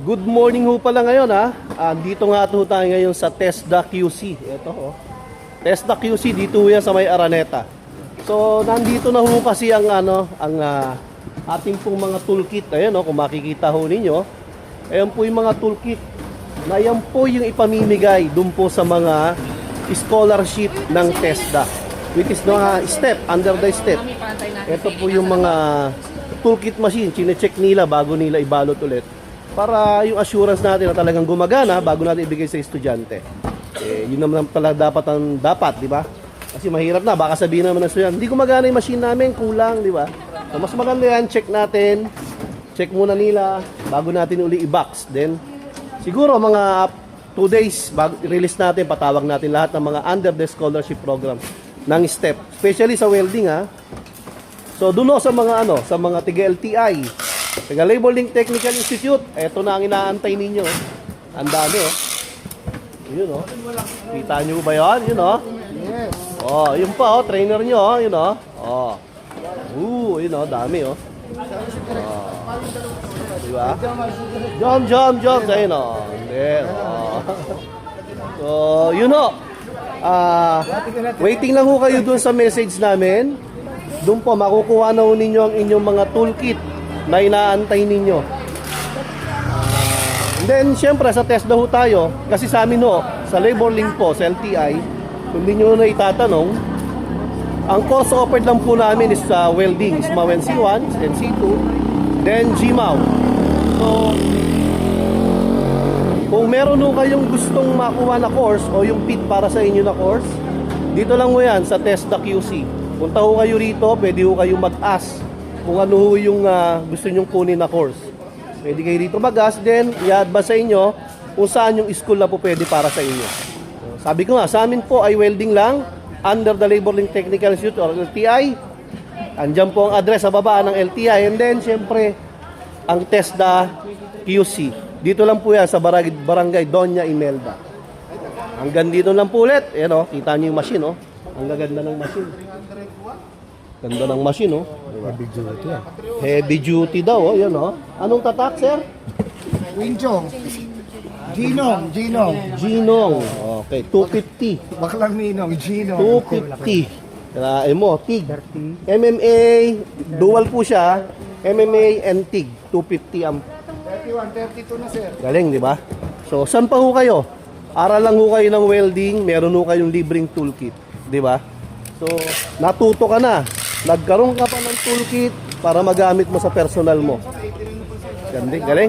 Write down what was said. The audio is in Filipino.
Good morning ho pala ngayon ha. Dito nga ito tayo ngayon sa TESDA QC. Ito ho. TESDA QC dito yan sa may Araneta. So nandito na ho kasi ang ating pong mga toolkit. Ayan ho, kung makikita ho ninyo. Ayan po yung mga toolkit. Na yan po yung ipamimigay dun po sa mga scholarship ng TESDA. Which is step, under the step. Ito po yung mga toolkit machine. Chine-check nila bago nila ibalot ulit. Para yung assurance natin na talagang gumagana bago natin ibigay sa estudyante. Yun naman talaga dapat, di ba? Kasi mahirap na, baka sabihin naman ng estudyante, hindi gumagana yung machine namin, kulang, di ba? So, mas maganda yan, check natin. Check muna nila bago natin uli i-box. Then, siguro mga 2 days bago i-release natin, patawag natin lahat ng mga under the scholarship program ng STEP. Especially sa welding, ha? So, doon sa mga sa mga tiga-LTI, taga Labeling Technical Institute, eto na ang inaantay ninyo. Ang dami, oh. Yun, oh. Kita nyo ba yun? Yun, oh. Yes. Oh, yun pa, oh. Trainer nyo, oh. Yun, oh. Oh. Yun, oh. Dami, oh. Diba? Jump. Ayun, oh. There, oh. So, yun, oh. Waiting lang ho kayo dun sa message namin. Doon po, makukuha na ho ninyo ang inyong mga toolkit na inaantay ninyo. Then, syempre, sa TESDA ho tayo, kasi sa amin ho, sa Labor Link po, sa LTI, kung hindi nyo na itatanong, ang course offered lang po namin is welding, SMAW NC1, NC2, then GMAW. So, kung meron ho kayong gustong makuha na course o yung fit para sa inyo na course, dito lang ho yan sa TESDA QC. Punta ho kayo rito, pwede ho kayo mag-ask kung ano ho yung gusto nyong kunin na course. Pwede kayo rito mag-ask, then i-advise sa inyo kung saan yung school na po pwede para sa inyo. Sabi ko nga, sa amin po ay welding lang under the Labeling Technical Institute or LTI. Andyan po ang address sa baba ng LTI. And then, syempre, ang TESDA QC. Dito lang po yan sa Barangay Doña Imelda. Hanggang dito lang po ulit. Ayan o, kita nyo yung machine o. Ang gaganda ng machine. Ganda ng machine, oh. Diba? Heavy duty. Heavy duty daw, oh. Yan, oh. Anong tatak, sir? Winchong. Ginong. Okay, 250. Baklang ninong, Ginong. 250. Kaya mo, TIG. MMA, dual po siya. MMA and TIG. 250 ang 31, 32 na, sir. galing, di ba? So, saan pa ho kayo? Aral lang ho kayo ng welding, meron ho kayong libreng toolkit. Di ba? So, natuto ka na. Nagkaroon ka pa ng toolkit para magamit mo sa personal mo. Galing.